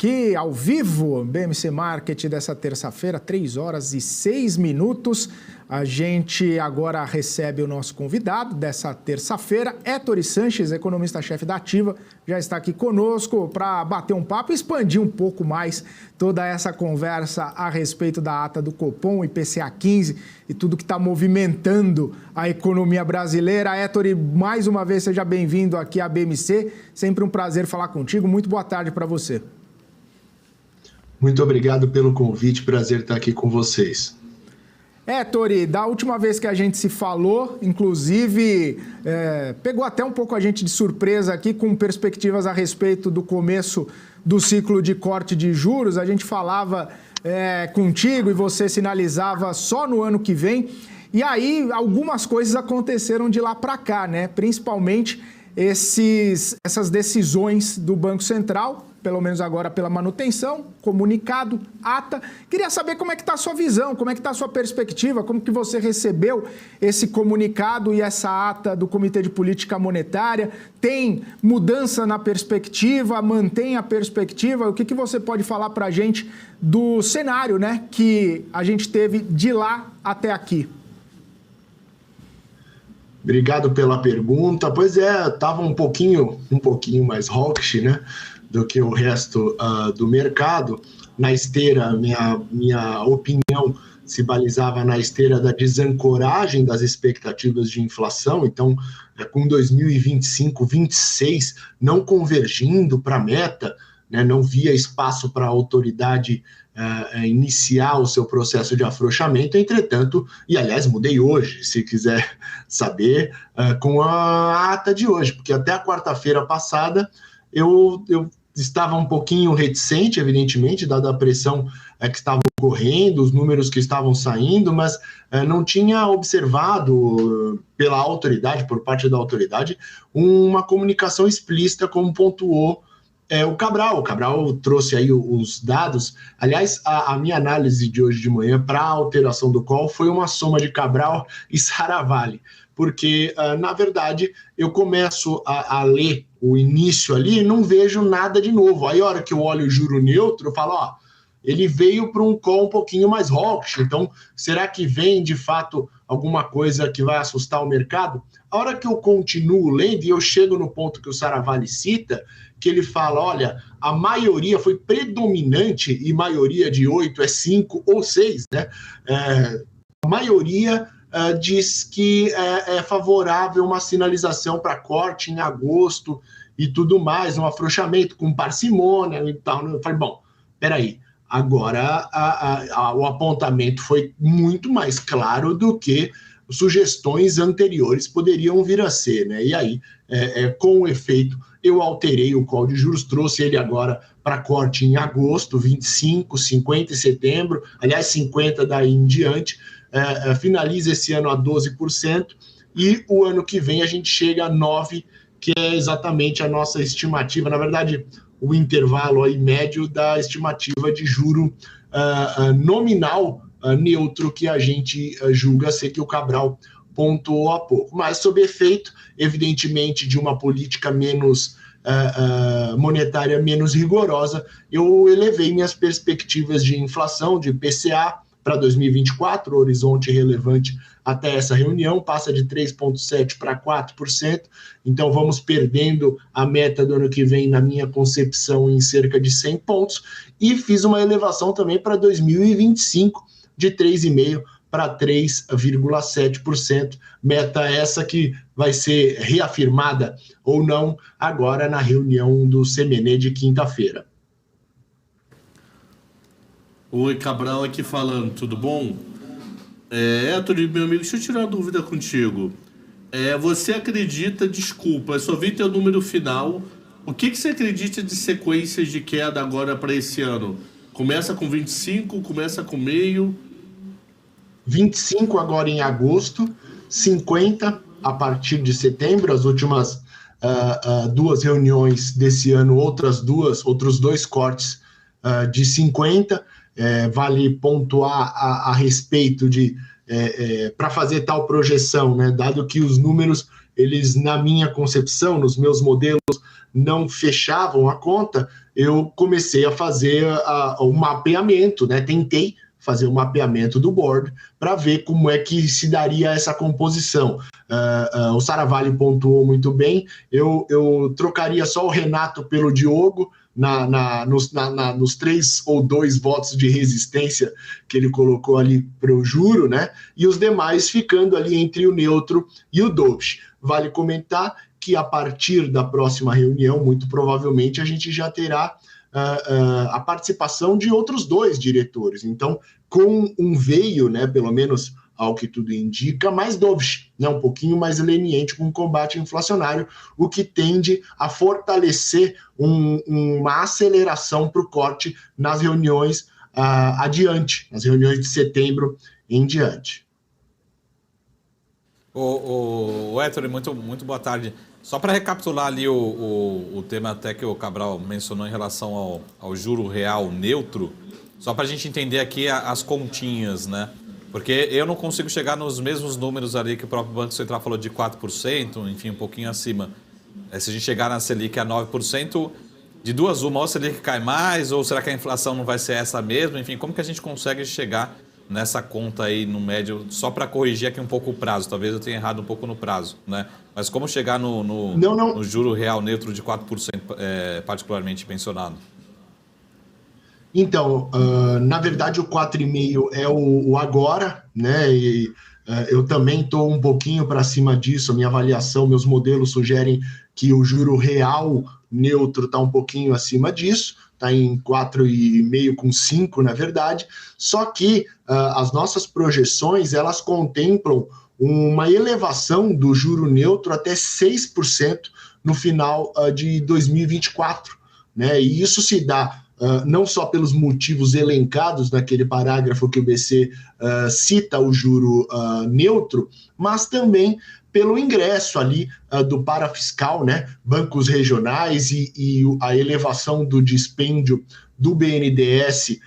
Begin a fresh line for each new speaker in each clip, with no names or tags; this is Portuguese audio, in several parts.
Aqui ao vivo, BMC Market dessa terça-feira, 3h06. A gente agora recebe o nosso convidado dessa terça-feira, Héctor Sanches, economista-chefe da Ativa, já está aqui conosco para bater um papo e expandir um pouco mais toda essa conversa a respeito da ata do Copom, IPCA 15 e tudo que está movimentando a economia brasileira. Héctor, mais uma vez, seja bem-vindo aqui à BMC, sempre um prazer falar contigo, muito boa tarde para você.
Muito obrigado pelo convite, prazer estar aqui com vocês.
Tori, da última vez que a gente se falou, inclusive, pegou até um pouco a gente de surpresa aqui com perspectivas a respeito do começo do ciclo de corte de juros. A gente falava contigo e você sinalizava só no ano que vem. E aí, algumas coisas aconteceram de lá para cá, né? Principalmente essas decisões do Banco Central, pelo menos agora pela manutenção, comunicado, ata. Queria saber como é que está a sua visão, como é que está a sua perspectiva, como que você recebeu esse comunicado e essa ata do Comitê de Política Monetária. Tem mudança na perspectiva, mantém a perspectiva? O que você pode falar para a gente do cenário, né, que a gente teve de lá até aqui?
Obrigado pela pergunta. Pois estava um pouquinho mais hawkish, né, do que o resto do mercado. Na esteira, minha opinião se balizava na esteira da desancoragem das expectativas de inflação. Então, com 2025, 26 não convergindo para a meta, né, não via espaço para a autoridade iniciar o seu processo de afrouxamento. Entretanto, e aliás, mudei hoje, se quiser saber, com a ata de hoje, porque até a quarta-feira passada eu estava um pouquinho reticente, evidentemente, dada a pressão que estava ocorrendo, os números que estavam saindo, mas não tinha observado pela autoridade, por parte da autoridade, uma comunicação explícita, como pontuou o Cabral. O Cabral trouxe aí os dados. Aliás, a minha análise de hoje de manhã para a alteração do call foi uma soma de Cabral e Saravalli, porque, na verdade, eu começo a ler o início ali e não vejo nada de novo. Aí, a hora que eu olho o juro neutro, eu falo, ele veio para um call um pouquinho mais hawkish. Então, será que vem, de fato, alguma coisa que vai assustar o mercado? A hora que eu continuo lendo e eu chego no ponto que o Saravalli cita, que ele fala, olha, a maioria foi predominante, e maioria de 8 é 5 ou 6, né? A maioria diz que é favorável uma sinalização para corte em agosto e tudo mais, um afrouxamento com parcimônia e tal. Eu falei, bom, peraí, agora o apontamento foi muito mais claro do que sugestões anteriores poderiam vir a ser, né? E aí, com o efeito, eu alterei o call de juros, trouxe ele agora para corte em agosto, 25, 50 em setembro, aliás, 50 daí em diante, finaliza esse ano a 12%, e o ano que vem a gente chega a 9%, que é exatamente a nossa estimativa, na verdade, o intervalo aí médio da estimativa de juro nominal neutro que a gente julga ser, que o Cabral pontuou há pouco. Mas sob efeito, evidentemente, de uma política menos monetária menos rigorosa, eu elevei minhas perspectivas de inflação, de IPCA, para 2024, horizonte relevante até essa reunião, passa de 3,7% para 4%, então vamos perdendo a meta do ano que vem, na minha concepção, em cerca de 100 pontos, e fiz uma elevação também para 2025, de 3,5% para 3,7%, meta essa que vai ser reafirmada ou não agora na reunião do CMN de quinta-feira.
Oi, Cabral aqui falando, tudo bom? Héctor, meu amigo, deixa eu tirar uma dúvida contigo. Você acredita, desculpa, eu só vi teu número final, o que você acredita de sequências de queda agora para esse ano? Começa com 25, começa com meio?
25 agora em agosto, 50 a partir de setembro, as últimas duas reuniões desse ano, outros dois cortes de 50, vale pontuar a respeito de, para fazer tal projeção, né, dado que os números, eles, na minha concepção, nos meus modelos, não fechavam a conta, eu comecei a fazer o mapeamento, né? Tentei fazer o mapeamento do board para ver como é que se daria essa composição. O Saravalli pontuou muito bem, eu trocaria só o Renato pelo Diogo nos 3 ou 2 votos de resistência que ele colocou ali para o juro, né? E os demais ficando ali entre o neutro e o Dovish. Vale comentar que a partir da próxima reunião, muito provavelmente, a gente já terá a participação de outros 2 diretores. Então, com um veio, né, pelo menos ao que tudo indica, mais dovish, né, um pouquinho mais leniente com o combate inflacionário, o que tende a fortalecer uma aceleração para o corte nas reuniões adiante, nas reuniões de setembro em diante.
O Ettore, muito boa tarde. Só para recapitular ali o tema até que o Cabral mencionou em relação ao juro real neutro, só para a gente entender aqui as continhas, né? Porque eu não consigo chegar nos mesmos números ali que o próprio Banco Central falou de 4%, enfim, um pouquinho acima. Se a gente chegar na Selic a 9%, de duas uma, ou a Selic cai mais, ou será que a inflação não vai ser essa mesmo? Enfim, como que a gente consegue chegar nessa conta aí no médio, só para corrigir aqui um pouco o prazo, talvez eu tenha errado um pouco no prazo, né? Mas como chegar no juro real neutro de 4%, particularmente pensionado?
Então, na verdade o 4,5% é o agora, né? E eu também estou um pouquinho para cima disso, a minha avaliação, meus modelos sugerem que o juro real neutro está um pouquinho acima disso, está em 4,5 com 5, na verdade, só que as nossas projeções, elas contemplam uma elevação do juro neutro até 6% no final de 2024, né? E isso se dá não só pelos motivos elencados naquele parágrafo que o BC cita o juro neutro, mas também pelo ingresso ali do parafiscal, né? Bancos regionais e a elevação do dispêndio do BNDES,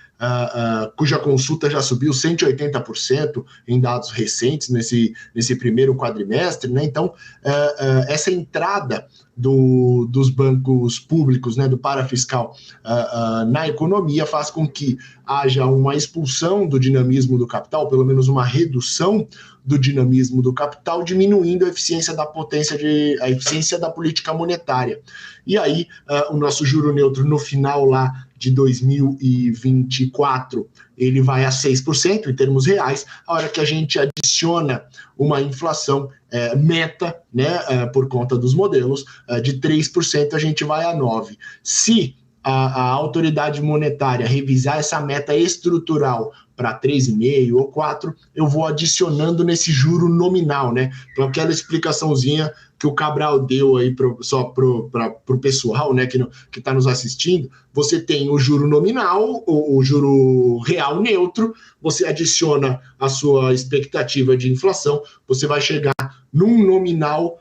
cuja consulta já subiu 180% em dados recentes nesse primeiro quadrimestre, né? Então, essa entrada dos bancos públicos, né, do parafiscal na economia faz com que haja uma expulsão do dinamismo do capital, pelo menos uma redução do dinamismo do capital, diminuindo a eficiência a eficiência da política monetária. E aí, o nosso juro neutro no final lá de 2024, ele vai a 6% em termos reais, a hora que a gente adiciona uma inflação meta, né, por conta dos modelos, de 3%, a gente vai a 9%. Se a autoridade monetária revisar essa meta estrutural para 3,5% ou 4%, eu vou adicionando nesse juro nominal, né? Então, aquela explicaçãozinha que o Cabral deu aí só para o pessoal, né, que está nos assistindo, você tem o juro nominal, o juro real neutro, você adiciona a sua expectativa de inflação, você vai chegar num nominal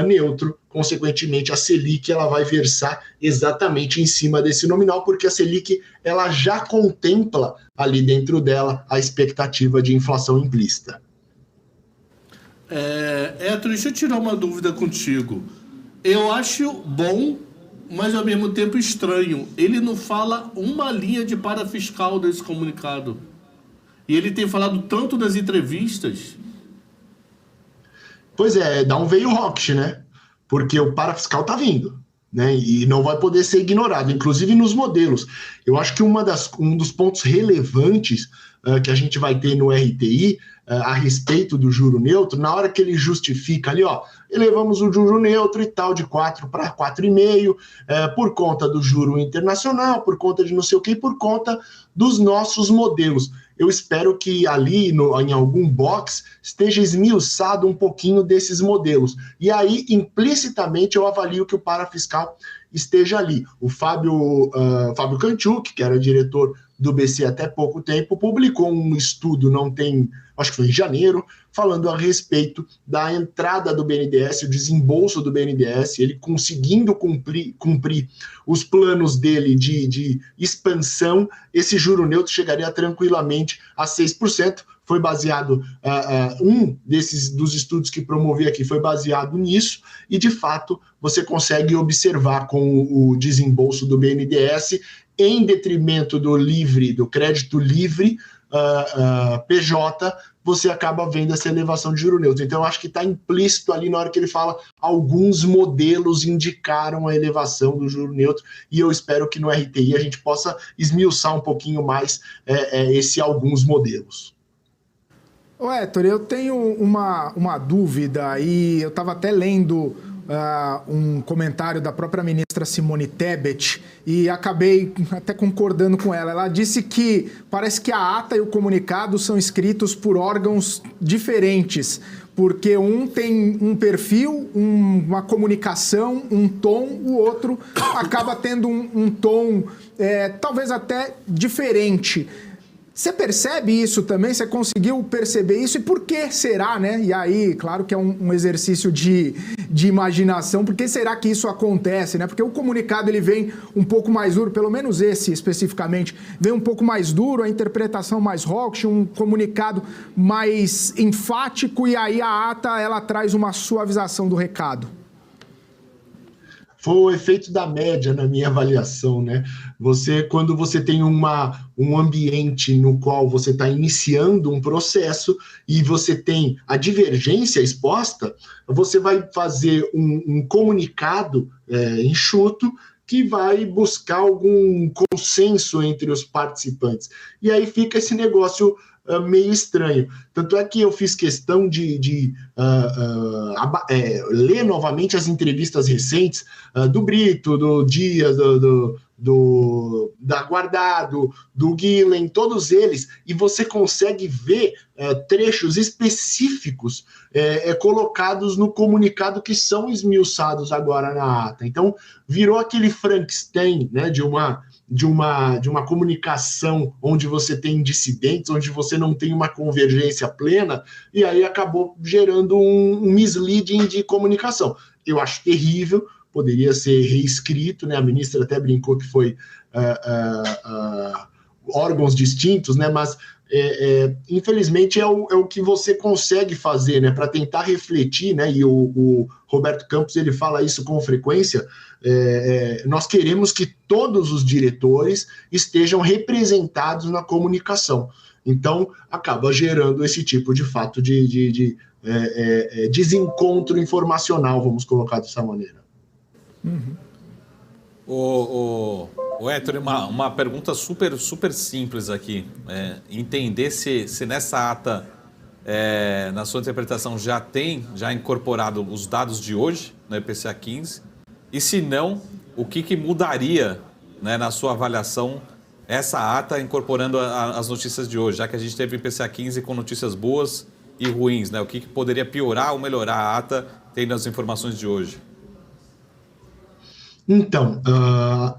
neutro, consequentemente a Selic ela vai versar exatamente em cima desse nominal, porque a Selic ela já contempla ali dentro dela a expectativa de inflação implícita.
Ettore, deixa eu tirar uma dúvida contigo. Eu acho bom, mas ao mesmo tempo estranho. Ele não fala uma linha de parafiscal desse comunicado. E ele tem falado tanto nas entrevistas.
Pois é, dá um veio rock, né? Porque o parafiscal está vindo, né? E não vai poder ser ignorado, inclusive nos modelos. Eu acho que um dos pontos relevantes que a gente vai ter no RTI a respeito do juro neutro, na hora que ele justifica ali, ó, elevamos o juro neutro e tal de 4 para 4,5, por conta do juro internacional, por conta de não sei o que, por conta dos nossos modelos. Eu espero que ali, em algum box, esteja esmiuçado um pouquinho desses modelos. E aí, implicitamente, eu avalio que o parafiscal esteja ali. O Fábio Kanchuk, que era diretor do BC até pouco tempo, publicou um estudo, acho que foi em janeiro, falando a respeito da entrada do BNDES, o desembolso do BNDES, ele conseguindo cumprir os planos dele de expansão, esse juro neutro chegaria tranquilamente a 6%. foi baseado, um dos estudos que promovi aqui foi baseado nisso, e de fato você consegue observar com o desembolso do BNDES, em detrimento do crédito livre, PJ, você acaba vendo essa elevação de juros neutros. Então, eu acho que está implícito ali na hora que ele fala alguns modelos indicaram a elevação do juro neutro, e eu espero que no RTI a gente possa esmiuçar um pouquinho mais alguns modelos.
Ô Héctor, eu tenho uma dúvida, e eu estava até lendo um comentário da própria ministra Simone Tebet e acabei até concordando com ela. Ela disse que parece que a ata e o comunicado são escritos por órgãos diferentes, porque um tem um perfil, uma comunicação, um tom, o outro acaba tendo um tom talvez até diferente. Você percebe isso também? Você conseguiu perceber isso? E por que será, né? E aí, claro que é um exercício de imaginação. Por que será que isso acontece, né? Porque o comunicado ele vem um pouco mais duro, pelo menos esse especificamente, vem um pouco mais duro, a interpretação mais hawkish, um comunicado mais enfático, e aí a ata ela traz uma suavização do recado.
Foi o efeito da média na minha avaliação, né? Quando você tem um ambiente no qual você está iniciando um processo e você tem a divergência exposta, você vai fazer um comunicado enxuto que vai buscar algum consenso entre os participantes. E aí fica esse negócio meio estranho. Tanto é que eu fiz questão de ler novamente as entrevistas recentes do Brito, do Dias, da Guardado, do Guilhem, todos eles, e você consegue ver trechos específicos colocados no comunicado que são esmiuçados agora na ata. Então, virou aquele Frankenstein, né, de uma comunicação onde você tem dissidentes, onde você não tem uma convergência plena, e aí acabou gerando um misleading de comunicação. Eu acho terrível, poderia ser reescrito, né? A ministra até brincou que foi órgãos distintos, né? Mas infelizmente é o que você consegue fazer, né? Para tentar refletir, né? E o Roberto Campos ele fala isso com frequência. Nós queremos que todos os diretores estejam representados na comunicação. Então acaba gerando esse tipo de fato de desencontro informacional, vamos colocar dessa maneira.
Uhum.
O Héctor, uma pergunta super simples aqui. Entender se nessa ata, na sua interpretação, já incorporado os dados de hoje, no IPCA 15, e se não, o que mudaria, né, na sua avaliação, essa ata incorporando as notícias de hoje, já que a gente teve o IPCA 15 com notícias boas e ruins, né? O que poderia piorar ou melhorar a ata tendo as informações de hoje?
Então,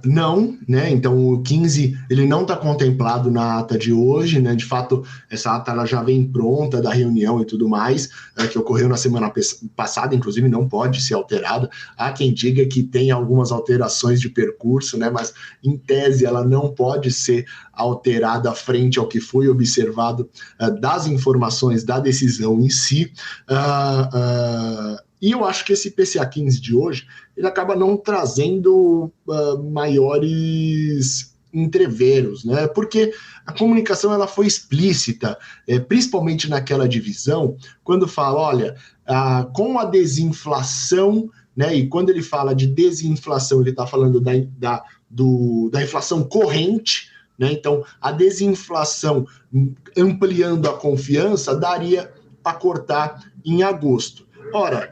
não, né? Então o 15 ele não está contemplado na ata de hoje, né? De fato, essa ata ela já vem pronta da reunião e tudo mais, que ocorreu na semana passada, inclusive não pode ser alterada. Há quem diga que tem algumas alterações de percurso, né? Mas em tese ela não pode ser alterada frente ao que foi observado das informações da decisão em si. E eu acho que esse IPCA 15 de hoje, ele acaba não trazendo maiores entreveros, né? Porque a comunicação ela foi explícita, principalmente naquela divisão, quando fala, olha, com a desinflação, né? E quando ele fala de desinflação, ele está falando da inflação corrente, né? Então, a desinflação ampliando a confiança daria para cortar em agosto. Ora,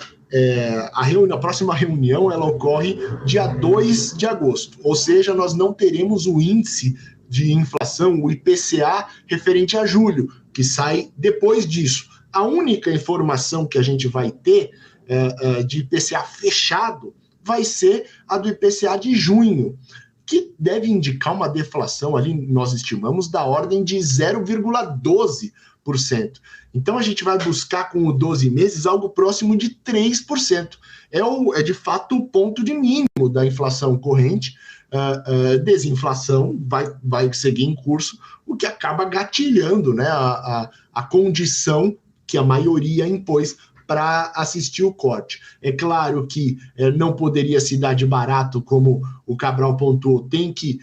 a próxima reunião ela ocorre dia 2 de agosto, ou seja, nós não teremos o índice de inflação, o IPCA, referente a julho, que sai depois disso. A única informação que a gente vai ter de IPCA fechado vai ser a do IPCA de junho, que deve indicar uma deflação ali, nós estimamos, da ordem de 0,12%. Então a gente vai buscar com o 12 meses algo próximo de 3%. É de fato o ponto de mínimo da inflação corrente, desinflação vai seguir em curso, o que acaba gatilhando, né, a condição que a maioria impôs para assistir o corte. É claro que não poderia se dar de barato, como o Cabral pontuou, tem que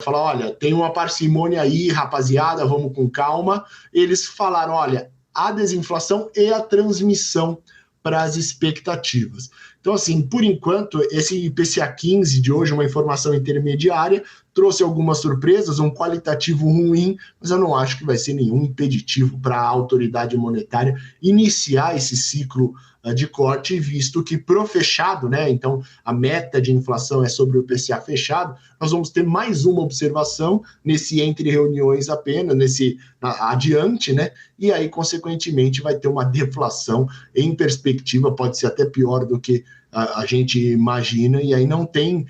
falar, olha, tem uma parcimônia aí, rapaziada, vamos com calma. Eles falaram, olha, a desinflação e a transmissão para as expectativas. Então, assim, por enquanto, esse IPCA 15 de hoje, uma informação intermediária, trouxe algumas surpresas, um qualitativo ruim, mas eu não acho que vai ser nenhum impeditivo para a autoridade monetária iniciar esse ciclo de corte, visto que pro fechado, né, então a meta de inflação é sobre o IPCA fechado, nós vamos ter mais uma observação nesse entre reuniões apenas, nesse adiante, né, e aí, consequentemente, vai ter uma deflação em perspectiva, pode ser até pior do que a gente imagina, e aí não tem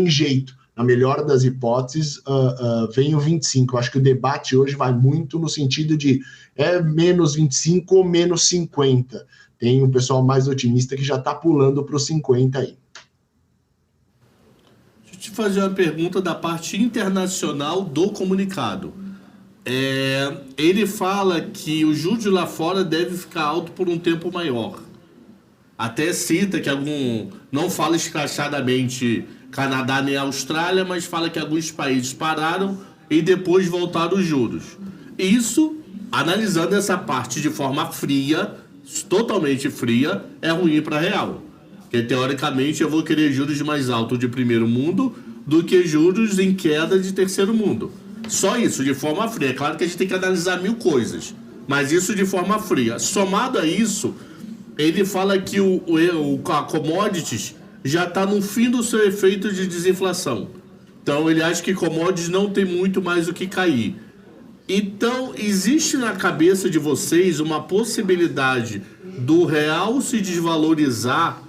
jeito. Na melhor das hipóteses, vem o 25. Eu acho que o debate hoje vai muito no sentido de menos 25 ou menos 50. Tem um pessoal mais otimista que já está pulando para os 50 aí.
Deixa eu te fazer uma pergunta da parte internacional do comunicado. Ele fala que o juros lá fora deve ficar alto por um tempo maior. Até cita que não fala escrachadamente Canadá nem Austrália, mas fala que alguns países pararam e depois voltaram os juros. Isso, analisando essa parte de forma fria, totalmente fria, é ruim para a real. Porque, teoricamente, eu vou querer juros mais altos de primeiro mundo do que juros em queda de terceiro mundo. Só isso, de forma fria. É claro que a gente tem que analisar 1000 coisas, mas isso de forma fria. Somado a isso, ele fala que a commodities já está no fim do seu efeito de desinflação. Então, ele acha que commodities não tem muito mais o que cair. Então, existe na cabeça de vocês uma possibilidade do real se desvalorizar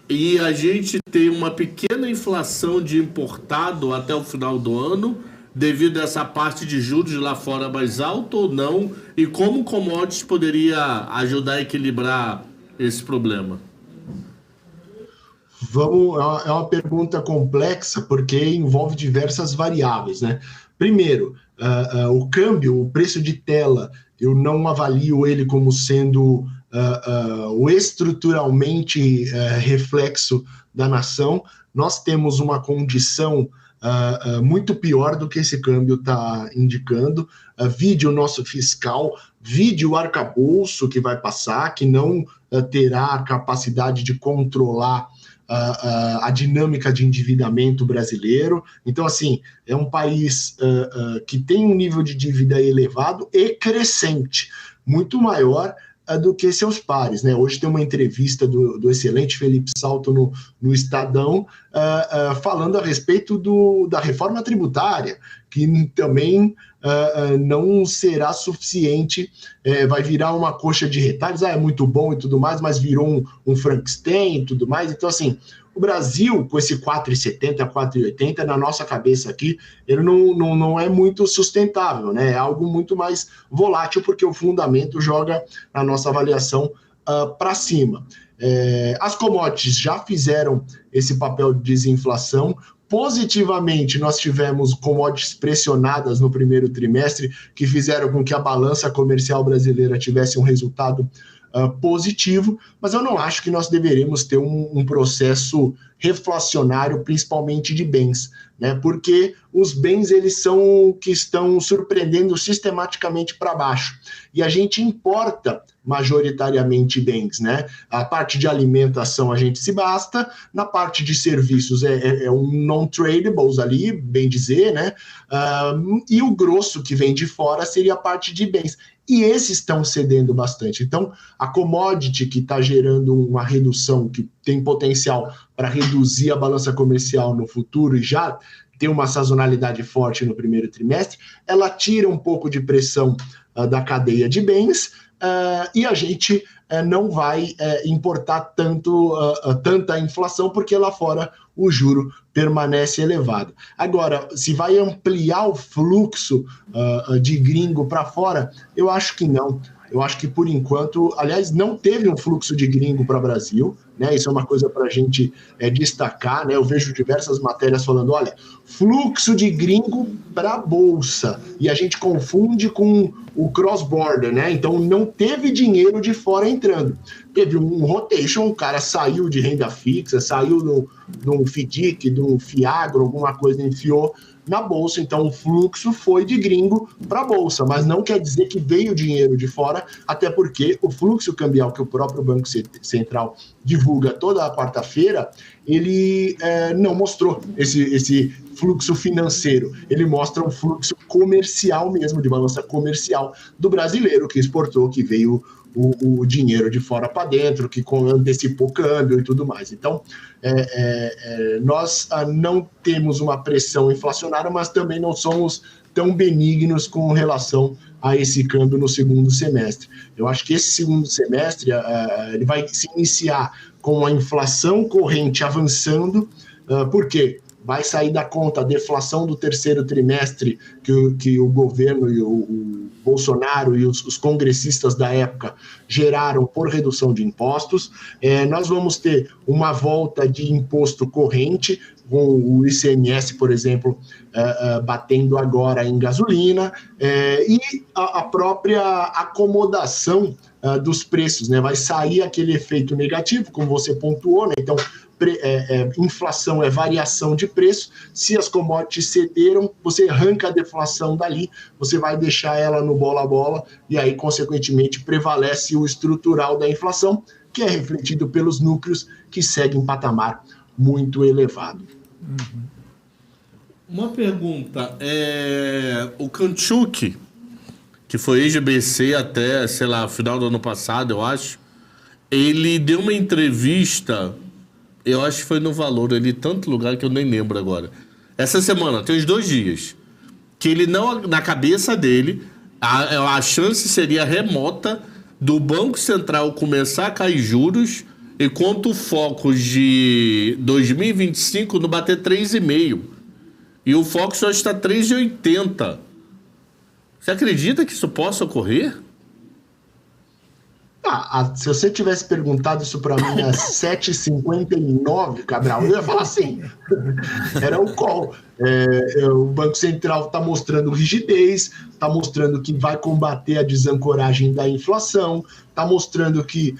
e a gente ter uma pequena inflação de importado até o final do ano, devido a essa parte de juros lá fora mais alta ou não? E como commodities poderia ajudar a equilibrar esse problema?
É uma pergunta complexa porque envolve diversas variáveis, né? Primeiro, o câmbio, o preço de tela, eu não avalio ele como sendo o estruturalmente reflexo da nação. Nós temos uma condição muito pior do que esse câmbio está indicando. Vide o nosso fiscal, vide o arcabouço que vai passar, que não terá a capacidade de controlar a dinâmica de endividamento brasileiro. Então, assim, é um país que tem um nível de dívida elevado e crescente, muito maior do que seus pares, né? Hoje tem uma entrevista do excelente Felipe Salto no Estadão falando a respeito da reforma tributária, que também não será suficiente, vai virar uma coxa de retalhos, é muito bom e tudo mais, mas virou um Frankenstein e tudo mais. Então, assim, o Brasil, com esse 4,70, 4,80, na nossa cabeça aqui, ele não é muito sustentável, né? É algo muito mais volátil, porque o fundamento joga a nossa avaliação para cima. As commodities já fizeram esse papel de desinflação. Positivamente, nós tivemos commodities pressionadas no primeiro trimestre, que fizeram com que a balança comercial brasileira tivesse um resultado positivo, mas eu não acho que nós deveremos ter um processo reflacionário, principalmente de bens, né? Porque os bens, eles são que estão surpreendendo sistematicamente para baixo, e a gente importa majoritariamente bens, né? A parte de alimentação a gente se basta, na parte de serviços é um non-tradables ali, bem dizer, né? E o grosso que vem de fora seria a parte de bens. E esses estão cedendo bastante. Então, a commodity que está gerando uma redução, que tem potencial para reduzir a balança comercial no futuro e já tem uma sazonalidade forte no primeiro trimestre, ela tira um pouco de pressão da cadeia de bens, e a gente não vai importar tanta inflação, porque lá fora o juro permanece elevado. Agora, se vai ampliar o fluxo de gringo para fora, eu acho que não. Eu acho que, por enquanto, aliás, não teve um fluxo de gringo para o Brasil, né? Isso é uma coisa para a gente destacar, né? Eu vejo diversas matérias falando, olha, fluxo de gringo para a Bolsa, e a gente confunde com o cross-border, né? Então não teve dinheiro de fora entrando. Teve um rotation, o cara saiu de renda fixa, saiu de um FDIC, de um Fiagro, alguma coisa, enfiou na Bolsa, então o fluxo foi de gringo para a Bolsa, mas não quer dizer que veio dinheiro de fora, até porque o fluxo cambial que o próprio Banco Central divulga toda a quarta-feira, ele não mostrou esse fluxo financeiro, ele mostra um fluxo comercial mesmo, de balança comercial do brasileiro que exportou, que veio o dinheiro de fora para dentro, que antecipou câmbio e tudo mais. Então, nós não temos uma pressão inflacionária, mas também não somos tão benignos com relação a esse câmbio no segundo semestre. Eu acho que esse segundo semestre ele vai se iniciar com a inflação corrente avançando, porque vai sair da conta a deflação do terceiro trimestre que o governo e o Bolsonaro e os congressistas da época geraram por redução de impostos. Nós vamos ter uma volta de imposto corrente, com o ICMS, por exemplo, batendo agora em gasolina, e a própria acomodação dos preços, né? Vai sair aquele efeito negativo, como você pontuou, né? Então, inflação é variação de preço. Se as commodities cederam, você arranca a deflação dali, você vai deixar ela no bola-bola, e aí, consequentemente, prevalece o estrutural da inflação, que é refletido pelos núcleos que seguem em patamar muito elevado.
Uma pergunta, o Kantchuk, que foi ex-BC até, sei lá, final do ano passado, eu acho, ele deu uma entrevista, eu acho que foi no Valor, ali, tanto lugar que eu nem lembro agora. Essa semana, tem uns 2 dias, que ele não, na cabeça dele, a chance seria remota do Banco Central começar a cair juros, enquanto o foco de 2025 não bater 3,5. E o foco só está 3,80. Você acredita que isso possa ocorrer?
Se você tivesse perguntado isso para mim às 7h59, Cabral, eu ia falar sim. Era o call. O Banco Central está mostrando rigidez, está mostrando que vai combater a desancoragem da inflação, está mostrando que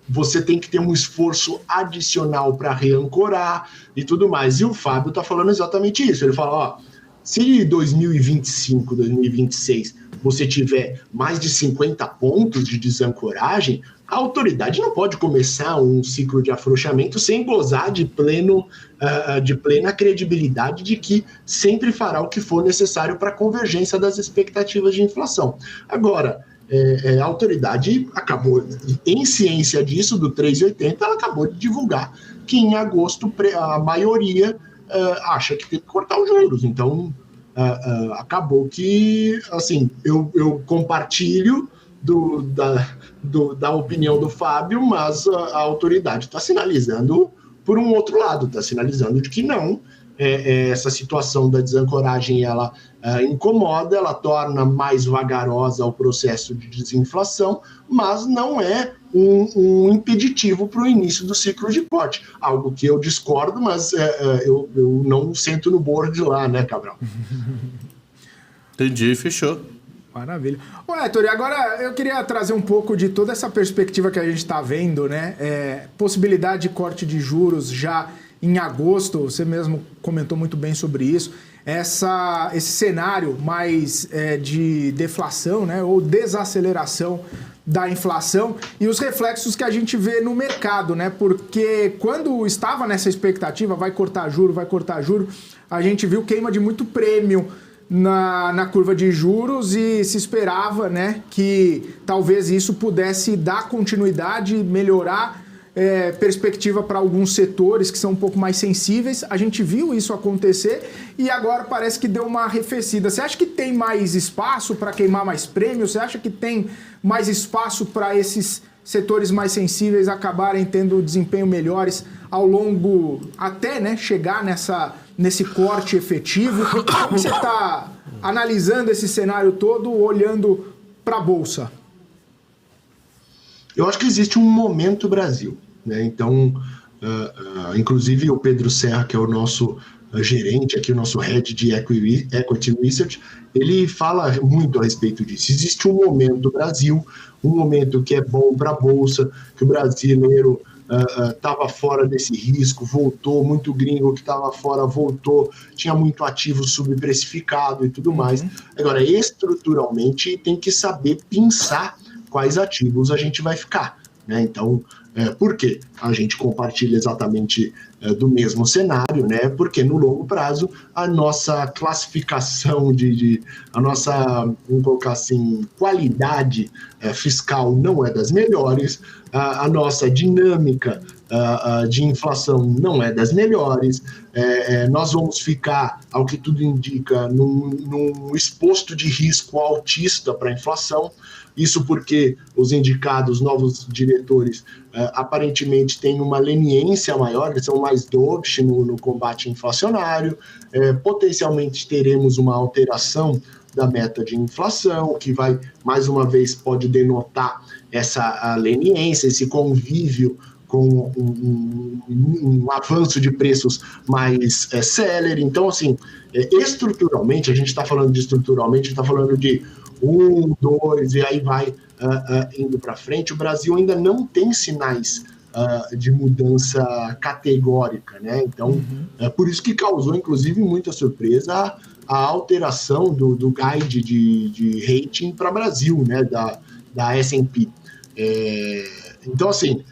você tem que ter um esforço adicional para reancorar e tudo mais. E o Fábio está falando exatamente isso. Ele fala, se em 2025, 2026, você tiver mais de 50 pontos de desancoragem, a autoridade não pode começar um ciclo de afrouxamento sem gozar de plena credibilidade de que sempre fará o que for necessário para a convergência das expectativas de inflação. Agora, a autoridade acabou, em ciência disso, do 3,80, ela acabou de divulgar que em agosto a maioria acha que tem que cortar os juros. Então, acabou que, assim, eu compartilho da opinião do Fábio, mas a autoridade está sinalizando por um outro lado, está sinalizando de que não, essa situação da desancoragem, ela incomoda, ela torna mais vagarosa o processo de desinflação, mas não é um impeditivo para o início do ciclo de corte, algo que eu discordo, mas eu não sento no board lá, né, Cabral?
Entendi, fechou.
Maravilha. Ô, Héctor, e agora eu queria trazer um pouco de toda essa perspectiva que a gente está vendo, né? Possibilidade de corte de juros já em agosto, você mesmo comentou muito bem sobre isso. Esse cenário mais de deflação, né, ou desaceleração da inflação e os reflexos que a gente vê no mercado, né? Porque quando estava nessa expectativa, vai cortar juro, a gente viu queima de muito prêmio na curva de juros e se esperava, né, que talvez isso pudesse dar continuidade, melhorar perspectiva para alguns setores que são um pouco mais sensíveis. A gente viu isso acontecer e agora parece que deu uma arrefecida. Você acha que tem mais espaço para queimar mais prêmios? Você acha que tem mais espaço para esses setores mais sensíveis acabarem tendo desempenho melhores ao longo, até, né, chegar nesse corte efetivo? Como você está analisando esse cenário todo, olhando para a Bolsa?
Eu acho que existe um momento Brasil. né? Então, inclusive o Pedro Serra, que é o nosso gerente aqui, o nosso head de Equity Research, ele fala muito a respeito disso. Existe um momento no Brasil, um momento que é bom para a Bolsa, que o brasileiro estava fora desse risco, voltou, muito gringo que estava fora voltou, tinha muito ativo subprecificado e tudo mais. Agora, estruturalmente, tem que saber pensar quais ativos a gente vai ficar, né? Então, por quê? A gente compartilha exatamente do mesmo cenário, né? Porque no longo prazo a nossa classificação a nossa, vamos colocar assim, qualidade fiscal não é das melhores, a nossa dinâmica de inflação não é das melhores, nós vamos ficar, ao que tudo indica, num exposto de risco altista para a inflação. Isso porque os indicados novos diretores aparentemente têm uma leniência maior, eles são mais dovish no combate inflacionário. Potencialmente teremos uma alteração da meta de inflação, que vai, mais uma vez, pode denotar essa leniência, esse convívio com um avanço de preços mais célere. Então, assim, estruturalmente, a gente está falando de estruturalmente, a gente está falando de 1, 2, e aí vai indo para frente. O Brasil ainda não tem sinais de mudança categórica, né? Então, é por isso que causou, inclusive, muita surpresa a alteração do guide de rating para Brasil, né? Da S&P. Então, assim,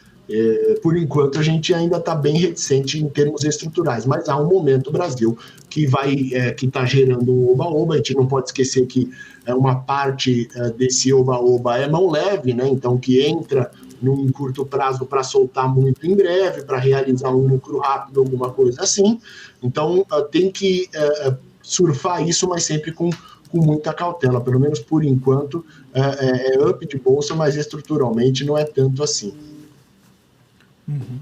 por enquanto a gente ainda está bem reticente em termos estruturais, mas há um momento no Brasil que está gerando um oba-oba. A gente não pode esquecer que uma parte desse oba-oba é mão leve, né? Então que entra num curto prazo para soltar muito em breve, para realizar um lucro rápido, alguma coisa assim. Então tem que surfar isso, mas sempre com muita cautela. Pelo menos por enquanto é up de bolsa, mas estruturalmente não é tanto assim.
Uhum.